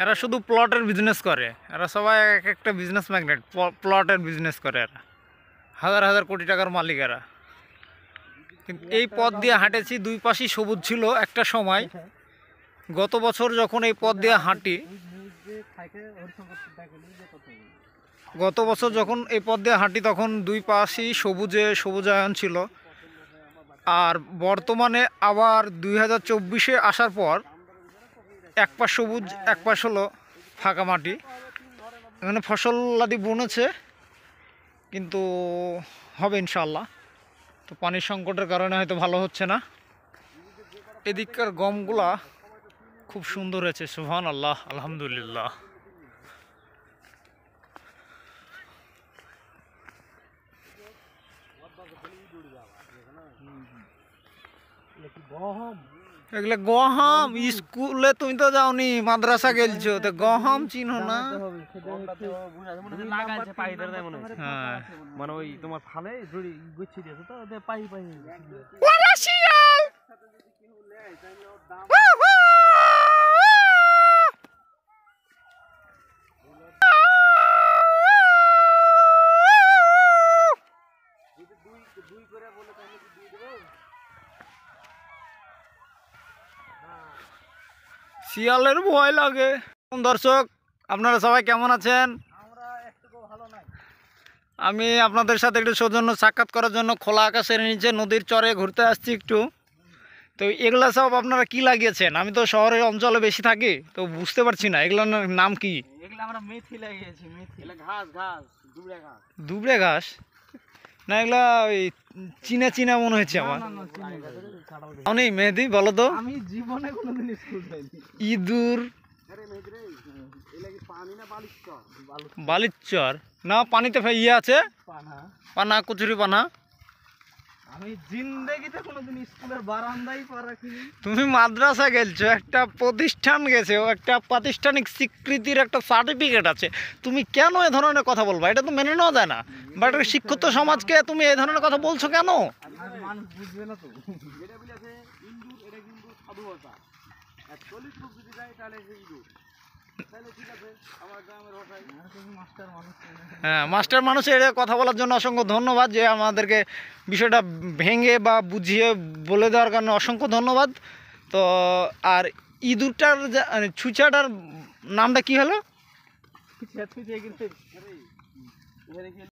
এরা শুধু প্লটের বিজনেস করে, এরা সবাই এক একটা বিজনেস ম্যাগনেট, প্লটের বিজনেস করে এরা, হাজার হাজার কোটি টাকার মালিক এরা। কিন্তু এই পথ দিয়ে হাঁটেছি, দুই পাশেই সবুজ ছিল একটা সময়। গত বছর যখন এই পথ দিয়ে হাঁটি, তখন দুই পাশেই সবুজায়ন ছিল। আর বর্তমানে আবার 2024-এ আসার পর এক পাশ সবুজ, এক পাশ হলো ফাঁকা মাটি। এখানে ফসল আদি বুনেছে, কিন্তু হবে ইনশাল্লাহ। তো পানির সংকটের কারণে হয়তো ভালো হচ্ছে না। এদিককার গমগুলা খুব সুন্দর হয়েছে, সুবহানাল্লাহ, আলহামদুলিল্লাহ। এগুলো গহম। স্কুলে তুমি তো যাওনি, মাদ্রাসা গেলছো, তো গহম চিনো না? হ্যাঁ, মানে ওই তোমার ফালে গুছিয়ে দিয়েছে তো পাই পাই। শিয়ালের ভয় লাগে। দর্শক, আপনারা সবাই কেমন আছেন? আমি আপনাদের সাথে একটু সৌজন্য সাক্ষাৎ করার জন্য খোলা আকাশের নিচে নদীর চরে ঘুরতে আসছি একটু। তো এগুলা সব আপনারা কি লাগিয়েছেন? আমি তো শহরের অঞ্চলে বেশি থাকি, তো বুঝতে পারছি না এগুলোর নাম কি। এগুলো আমরা মেথি লাগিয়েছি, মেথি। ঘাস ঘাস, দুবড়ে ঘাস। দুবড়ে ঘাস না, এগুলা ওই চীনা চীনা মনে হচ্ছে আমার। অনেক মেহেদি বলো তো। আমি জীবনে কোনোদিন স্কুল যাইনি। ইঁদুর, বালিচর না, পানিতে ইয়ে আছে, পানা, কচুরি পানা। আমি জিন্দেগিতে কোনোদিন স্কুলের বারান্দায় পা রাখিনি। তুমি মাদ্রাসা গেলছো, একটা প্রতিষ্ঠান গেছে, একটা প্রাতিষ্ঠানিক স্বীকৃতির একটা সার্টিফিকেট আছে, তুমি কেন এ ধরনের কথা বলবা? এটা তো মেনে নেওয়া যায় না। বাট শিক্ষিত সমাজকে তুমি এই ধরনের কথা বলছো কেন? মানুষ বুঝবে না তো। এটা বলেছে ইন্দুর, এটা কিন্তু সাধু ভাষা। অ্যাকচুয়ালি খুব যদি যায় তাহলে ইন্দুর, তাহলে ঠিক আছে। আমার গ্রামের ভাষায় মাস্টার মানুষ। হ্যাঁ, মাস্টার মানুষের কথা বলার জন্য অসংখ্য ধন্যবাদ, যে আমাদেরকে বিষয়টা ভেঙে বা বুঝিয়ে বলে দেওয়ার কারণে অসংখ্য ধন্যবাদ। তো আর ইঁদুরটার ছুঁচাটার নামটা কি হলো?